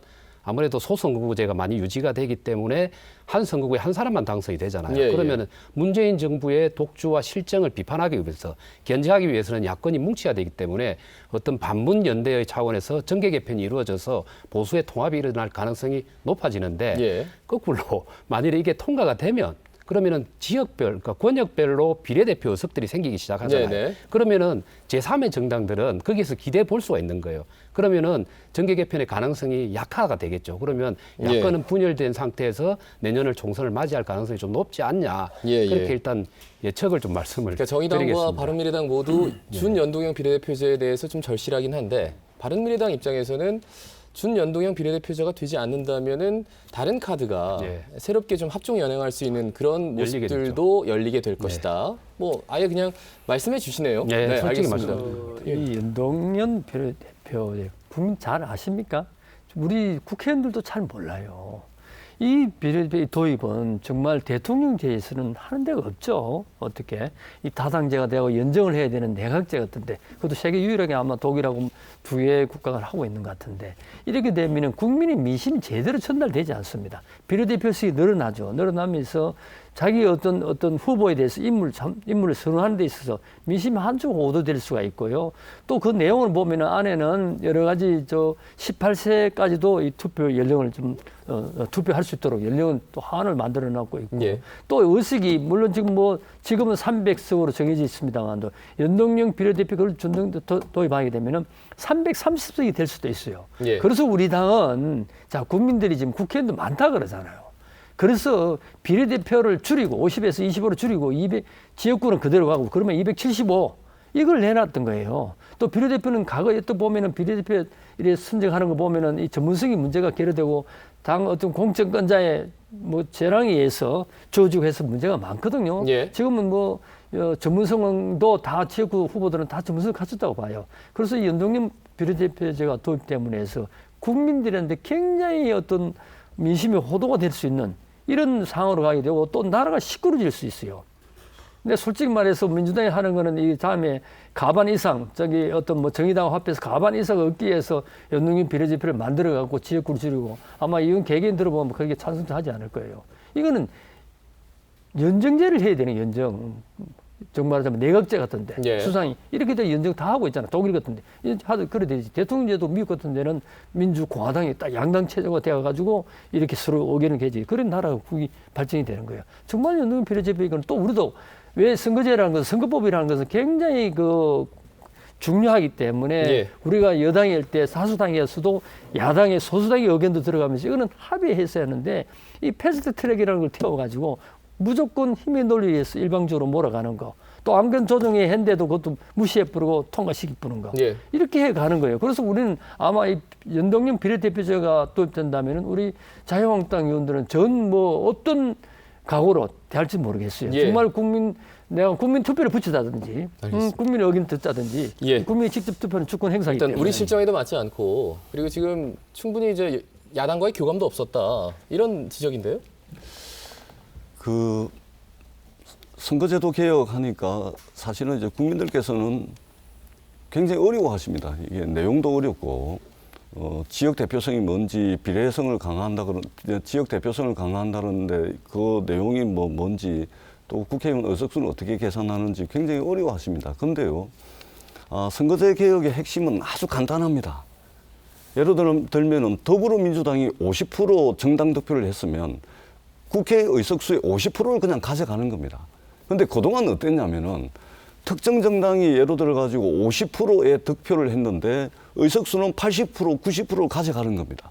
아무래도 소선거구제가 많이 유지가 되기 때문에 한 선거구에 한 사람만 당선이 되잖아요. 예, 그러면 문재인 정부의 독주와 실정을 비판하기 위해서 견제하기 위해서는 야권이 뭉쳐야 되기 때문에 어떤 반문 연대의 차원에서 정계 개편이 이루어져서 보수의 통합이 일어날 가능성이 높아지는데 예. 거꾸로 만일에 이게 통과가 되면 그러면은 지역별, 그러니까 권역별로 비례대표 의석들이 생기기 시작하잖아요. 네네. 그러면은 제3의 정당들은 거기서 기대해 볼 수가 있는 거예요. 그러면은 정계 개편의 가능성이 약화가 되겠죠. 그러면 야권은 분열된 상태에서 내년을 총선을 맞이할 가능성이 좀 높지 않냐. 예, 그렇게 예. 일단 예측을 좀 말씀을 그러니까 정의당과 드리겠습니다. 바른미래당 모두 준연동형 비례대표제에 대해서 좀 절실하긴 한데 바른미래당 입장에서는 준연동형 비례대표제가 되지 않는다면은 다른 카드가 예. 새롭게 좀 합종 연행할 수 있는 그런 열리게 모습들도 열리게 될 것이다. 아예 그냥 말씀해 주시네요. 네, 솔직히 알겠습니다. 이 연동형 비례대표 국민 잘 아십니까? 우리 국회의원들도 잘 몰라요. 이 비례대표 도입은 정말 대통령제에서는 하는 데가 없죠. 어떻게 이 다당제가 되고 연정을 해야 되는 내각제 같은데 그것도 세계 유일하게 아마 독일하고 두 개의 국가가 하고 있는 것 같은데 이렇게 되면은 국민의 민심이 제대로 전달되지 않습니다. 비례대표수가 늘어나죠. 늘어나면서 자기 어떤 후보에 대해서 인물을 선호하는 데 있어서 민심이 한쪽 오도될 수가 있고요. 또 그 내용을 보면은 안에는 여러 가지 18세까지도 이 투표 연령을 좀 투표할 수 있도록 연령은 또 하한을 만들어 놨고 있고 예. 또 의석이 물론 지금은 300석으로 정해져 있습니다만도 연동형 비례대표를 도입하게 되면은 330석이 될 수도 있어요. 예. 그래서 우리 당은 자 국민들이 지금 국회의원도 많다 그러잖아요. 그래서 비례대표를 줄이고 50에서 25로 줄이고 200 지역구는 그대로 가고 그러면 275 이걸 내놨던 거예요. 또 비례대표는 과거에 또 보면은 비례대표 이래 선정하는 거 보면은 이 전문성이 문제가 계류되고 당 어떤 공천권자의 뭐 재량에 의해서 조직해서 해서 문제가 많거든요. 예. 지금은 전문성도 다 지역구 후보들은 다 전문성을 갖췄다고 봐요. 그래서 이 연동형 비례대표제가 도입 때문에 해서 국민들한테 굉장히 어떤 민심의 호도가 될 수 있는 이런 상황으로 가게 되고 또 나라가 시끄러질 수 있어요. 근데 솔직히 말해서 민주당이 하는 거는 이 다음에 가반 이상 정의당 합해서 가반 이상 얻기 위해서 연동형 비례대표를 만들어 갖고 지역구를 줄이고 아마 이건 개개인 들어보면 그렇게 찬성하지 않을 거예요. 이거는 연정제를 해야 되는 연정. 정말 말하자면 내각제 같은데 예. 수상이 이렇게 돼 연정 다 하고 있잖아. 독일 같은데 하도 그래 되지. 대통령제도 미국 같은 데는 민주공화당이 딱 양당 체제가 되어가지고 이렇게 서로 의견을 개지. 그런 나라가 국이 발전이 되는 거예요. 정말 연동 비례제표 이건 또 우리도 왜 선거제라는 것은 선거법이라는 것은 굉장히 중요하기 때문에 예. 우리가 여당일 때 사수당에서도 야당의 소수당의 의견도 들어가면서 이거는 합의했어야 하는데 이 패스트 트랙이라는 걸 태워가지고 무조건 힘의 논리에서 일방적으로 몰아가는 거. 또 안건 조정에 했는데도 그것도 무시해버리고 통과시키는 거. 예. 이렇게 해가는 거예요. 그래서 우리는 아마 이 연동형 비례대표제가 도입된다면 우리 자유한국당 의원들은 어떤 각오로 대할지 모르겠어요. 예. 정말 내가 국민 투표를 붙이다든지 국민의 의견을 듣자든지 예. 국민이 직접 투표는 주권 행사이기 일단 때문에. 우리 실정에도 맞지 않고 그리고 지금 충분히 이제 야당과의 교감도 없었다 이런 지적인데요. 선거제도 개혁하니까 사실은 이제 국민들께서는 굉장히 어려워하십니다. 이게 내용도 어렵고 지역 대표성이 뭔지 비례성을 지역 대표성을 강화한다는데 그 내용이 뭔지 또 국회의원 의석수는 어떻게 계산하는지 굉장히 어려워하십니다. 그런데요, 선거제 개혁의 핵심은 아주 간단합니다. 예를 들면은 더불어민주당이 50% 정당 득표를 했으면 국회 의석수의 50%를 그냥 가져가는 겁니다. 근데 그동안 어땠냐면은 특정 정당이 예로 들어가지고 50%의 득표를 했는데 의석수는 80%, 90%를 가져가는 겁니다.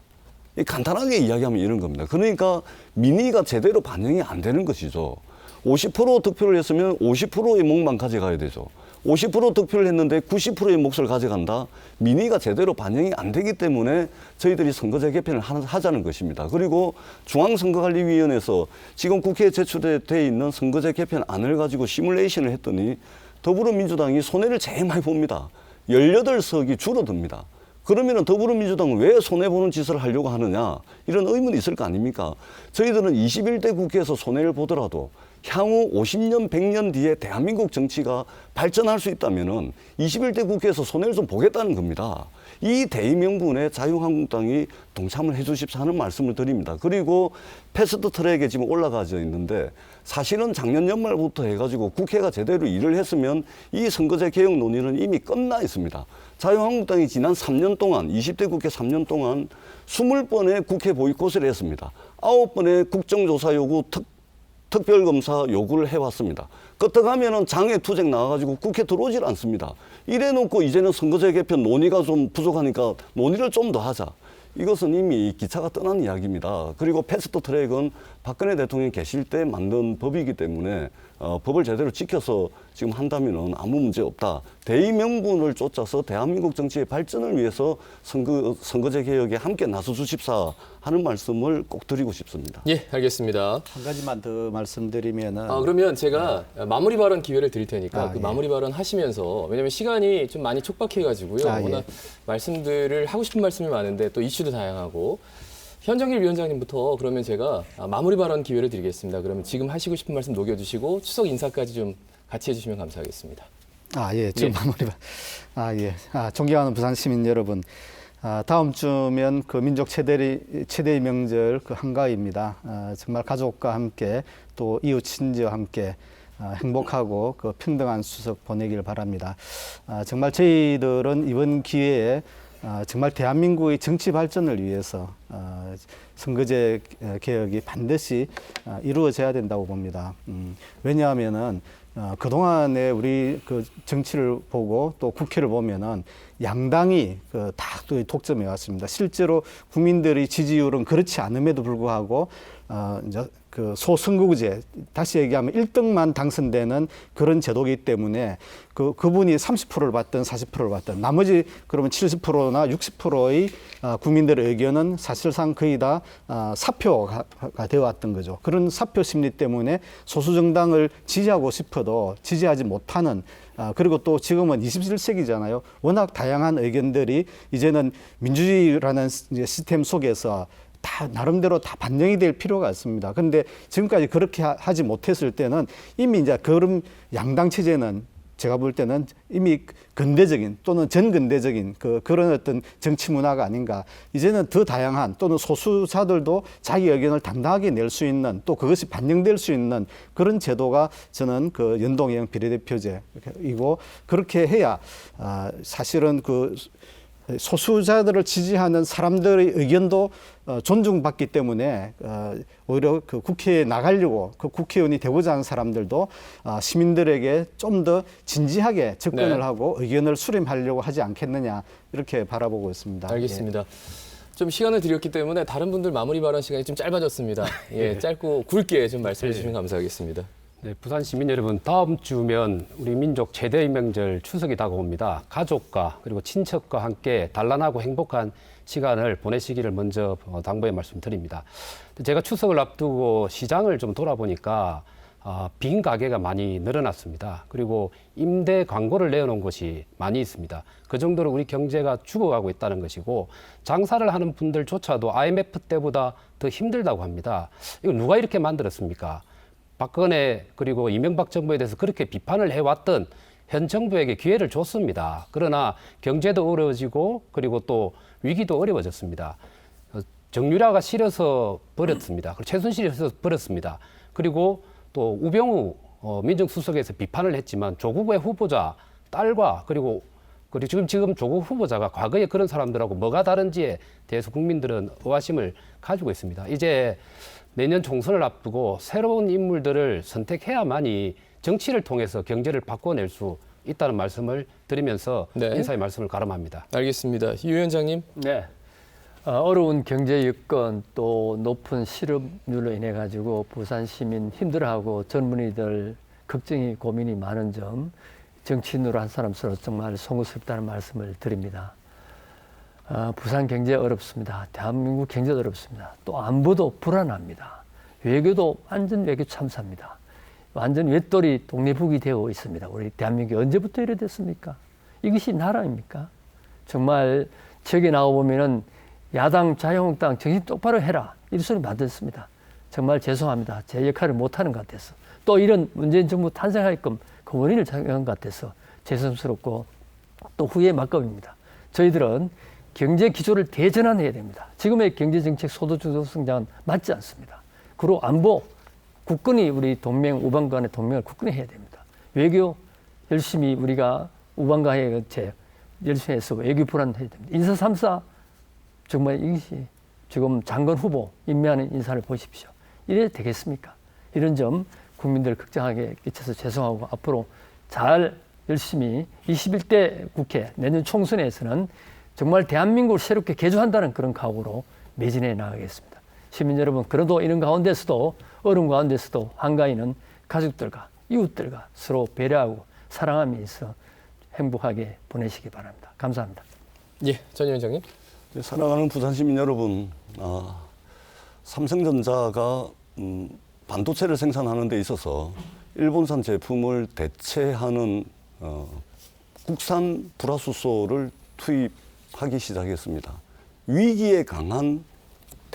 간단하게 이야기하면 이런 겁니다. 그러니까 민의가 제대로 반영이 안 되는 것이죠. 50% 득표를 했으면 50%의 몫만 가져가야 되죠. 50% 득표를 했는데 90%의 몫을 가져간다. 민의가 제대로 반영이 안 되기 때문에 저희들이 선거제 개편을 하자는 것입니다. 그리고 중앙선거관리위원회에서 지금 국회에 제출돼 있는 선거제 개편안을 가지고 시뮬레이션을 했더니 더불어민주당이 손해를 제일 많이 봅니다. 18석이 줄어듭니다. 그러면 더불어민주당은 왜 손해보는 짓을 하려고 하느냐 이런 의문이 있을 거 아닙니까? 저희들은 21대 국회에서 손해를 보더라도 향후 50년, 100년 뒤에 대한민국 정치가 발전할 수 있다면 21대 국회에서 손해를 좀 보겠다는 겁니다. 이 대의명분에 자유한국당이 동참을 해 주십사 하는 말씀을 드립니다. 그리고 패스트 트랙에 지금 올라가져 있는데 사실은 작년 연말부터 해가지고 국회가 제대로 일을 했으면 이 선거제 개혁 논의는 이미 끝나 있습니다. 자유한국당이 지난 3년 동안 20대 국회 3년 동안 20번의 국회 보이콧을 했습니다. 9번의 국정조사 요구 특별검사 요구를 해왔습니다. 끄떡하면은 장외투쟁 나와가지고 국회 들어오질 않습니다. 이래놓고 이제는 선거제 개편 논의가 좀 부족하니까 논의를 좀 더 하자. 이것은 이미 기차가 떠난 이야기입니다. 그리고 패스트 트랙은 박근혜 대통령이 계실 때 만든 법이기 때문에 법을 제대로 지켜서 지금 한다면은 아무 문제 없다. 대의명분을 쫓아서 대한민국 정치의 발전을 위해서 선거제 개혁에 함께 나서 주십사 하는 말씀을 꼭 드리고 싶습니다. 예, 알겠습니다. 한 가지만 더 말씀드리면은 그러면 제가 마무리 발언 기회를 드릴 테니까 예. 마무리 발언 하시면서 왜냐하면 시간이 좀 많이 촉박해가지고요. 예. 워낙 말씀들을 하고 싶은 말씀이 많은데 또 이슈도 다양하고 현정길 위원장님부터 그러면 제가 마무리 발언 기회를 드리겠습니다. 그러면 지금 하시고 싶은 말씀 녹여주시고 추석 인사까지 좀 같이 해주시면 감사하겠습니다. 예, 지금 마무리. 예. 존경하는 부산 시민 여러분. 다음 주면 그 민족 최대의 명절 그 한가위입니다. 정말 가족과 함께 또 이웃 친지와 함께 행복하고 그 평등한 추석 보내길 바랍니다. 정말 저희들은 이번 기회에 정말 대한민국의 정치 발전을 위해서 선거제 개혁이 반드시 이루어져야 된다고 봅니다. 왜냐하면은 그동안에 우리 그 정치를 보고 또 국회를 보면은 양당이 다 독점해 왔습니다. 실제로 국민들의 지지율은 그렇지 않음에도 불구하고 이제 그 소선거구제, 다시 얘기하면 1등만 당선되는 그런 제도이기 때문에 그분이 30%를 받든 40%를 받든 나머지 그러면 70%나 60%의 국민들의 의견은 사실상 거의 다 사표가 되어 왔던 거죠. 그런 사표 심리 때문에 소수 정당을 지지하고 싶어도 지지하지 못하는 그리고 또 지금은 21세기잖아요. 워낙 다양한 의견들이 이제는 민주주의라는 시스템 속에서 다 나름대로 다 반영이 될 필요가 있습니다. 그런데 지금까지 그렇게 하지 못했을 때는 이미 이제 그런 양당 체제는 제가 볼 때는 이미 근대적인 또는 전근대적인 그런 어떤 정치 문화가 아닌가. 이제는 더 다양한 또는 소수자들도 자기 의견을 당당하게 낼 수 있는 또 그것이 반영될 수 있는 그런 제도가 저는 그 연동형 비례대표제이고 그렇게 해야 사실은 그 소수자들을 지지하는 사람들의 의견도 존중받기 때문에 오히려 그 국회에 나가려고 그 국회의원이 되고자 하는 사람들도 시민들에게 좀 더 진지하게 접근을 네. 하고 의견을 수렴하려고 하지 않겠느냐 이렇게 바라보고 있습니다. 알겠습니다. 좀 시간을 드렸기 때문에 다른 분들 마무리 발언 시간이 좀 짧아졌습니다. 예, 짧고 굵게 좀 말씀해 주시면 감사하겠습니다. 네, 부산 시민 여러분, 다음 주면 우리 민족 최대의 명절 추석이 다가옵니다. 가족과 그리고 친척과 함께 단란하고 행복한 시간을 보내시기를 먼저 당부의 말씀드립니다. 제가 추석을 앞두고 시장을 좀 돌아보니까 빈 가게가 많이 늘어났습니다. 그리고 임대 광고를 내어놓은 곳이 많이 있습니다. 그 정도로 우리 경제가 죽어가고 있다는 것이고 장사를 하는 분들조차도 IMF 때보다 더 힘들다고 합니다. 이거 누가 이렇게 만들었습니까? 박근혜 그리고 이명박 정부에 대해서 그렇게 비판을 해왔던 현 정부에게 기회를 줬습니다. 그러나 경제도 어려워지고 그리고 또 위기도 어려워졌습니다. 정유라가 실어서 버렸습니다. 그리고 최순실이 실어서 버렸습니다. 그리고 또 우병우 민정수석에서 비판을 했지만 조국의 후보자 딸과 그리고 지금 조국 후보자가 과거에 그런 사람들하고 뭐가 다른지에 대해서 국민들은 의아심을 가지고 있습니다. 이제 내년 총선을 앞두고 새로운 인물들을 선택해야만이 정치를 통해서 경제를 바꿔낼 수 있다는 말씀을 드리면서 네. 인사의 말씀을 가름합니다. 알겠습니다. 유 위원장님. 네. 어려운 경제 여건 또 높은 실업률로 인해 가지고 부산 시민 힘들어하고 젊은이들 걱정이 고민이 많은 점 정치인으로 한 사람으로서 정말 송구스럽다는 말씀을 드립니다. 부산 경제 어렵습니다. 대한민국 경제도 어렵습니다. 또 안보도 불안합니다. 외교도 완전 외교 참사입니다. 완전 외돌이 독립국이 되어 있습니다. 우리 대한민국이 언제부터 이래 됐습니까? 이것이 나라입니까? 정말 저기 나와보면은 야당 자유한국당 정신 똑바로 해라 이런 소리 받았습니다. 정말 죄송합니다. 제 역할을 못하는 것 같아서 또 이런 문재인 정부 탄생하게끔 그 원인을 작용한 것 같아서 죄송스럽고 또 후회 막급입니다. 저희들은 경제 기조를 대전환해야 됩니다. 지금의 경제정책 소도주도 성장은 맞지 않습니다. 그리고 안보, 국권이 우리 동맹, 우방 간의 동맹을 굳건히 해야 됩니다. 외교 열심히 우리가 우방과 해체 열심히 해서 외교 불안해야 됩니다. 인사 3사 정말 이것이 지금 장관 후보 임명하는 인사를 보십시오. 이래야 되겠습니까? 이런 점 국민들 걱정하게 끼쳐서 죄송하고 앞으로 잘 열심히 21대 국회 내년 총선에서는 정말 대한민국을 새롭게 개조한다는 그런 각오로 매진해 나가겠습니다. 시민 여러분, 그래도 이런 가운데서도 어려운 가운데서도 한가위는 가족들과 이웃들과 서로 배려하고 사랑하면서 행복하게 보내시기 바랍니다. 감사합니다. 예, 전 위원장님. 사랑하는 부산 시민 여러분, 삼성전자가 반도체를 생산하는 데 있어서 일본산 제품을 대체하는 국산 불화수소를 투입하기 시작했습니다. 위기에 강한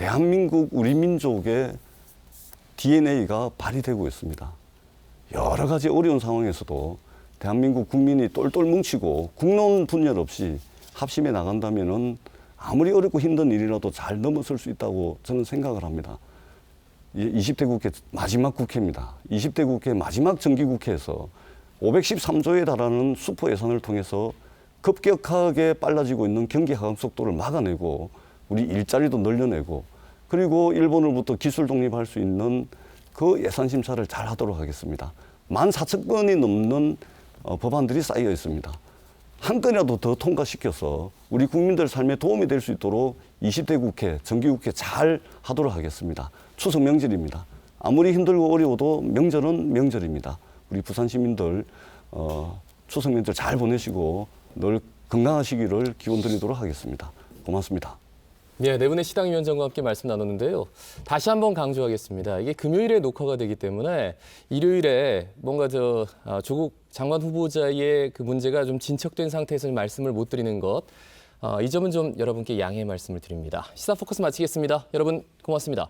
대한민국 우리 민족의 DNA가 발휘되고 있습니다. 여러 가지 어려운 상황에서도 대한민국 국민이 똘똘 뭉치고 국론 분열 없이 합심해 나간다면은 아무리 어렵고 힘든 일이라도 잘 넘어설 수 있다고 저는 생각을 합니다. 20대 국회 마지막 국회입니다. 20대 국회 마지막 정기국회에서 513조에 달하는 슈퍼 예산을 통해서 급격하게 빨라지고 있는 경기 하강 속도를 막아내고 우리 일자리도 늘려내고 그리고 일본으로부터 기술 독립할 수 있는 그 예산 심사를 잘 하도록 하겠습니다. 14,000건이 넘는 법안들이 쌓여 있습니다. 한 건이라도 더 통과시켜서 우리 국민들 삶에 도움이 될 수 있도록 20대 국회, 정기국회 잘 하도록 하겠습니다. 추석 명절입니다. 아무리 힘들고 어려워도 명절은 명절입니다. 우리 부산 시민들 추석 명절 잘 보내시고 늘 건강하시기를 기원드리도록 하겠습니다. 고맙습니다. 네 분의 시당위원장과 함께 말씀 나눴는데요. 다시 한번 강조하겠습니다. 이게 금요일에 녹화가 되기 때문에 일요일에 뭔가 조국 장관 후보자의 그 문제가 좀 진척된 상태에서 말씀을 못 드리는 것, 이 점은 좀 여러분께 양해의 말씀을 드립니다. 시사포커스 마치겠습니다. 여러분 고맙습니다.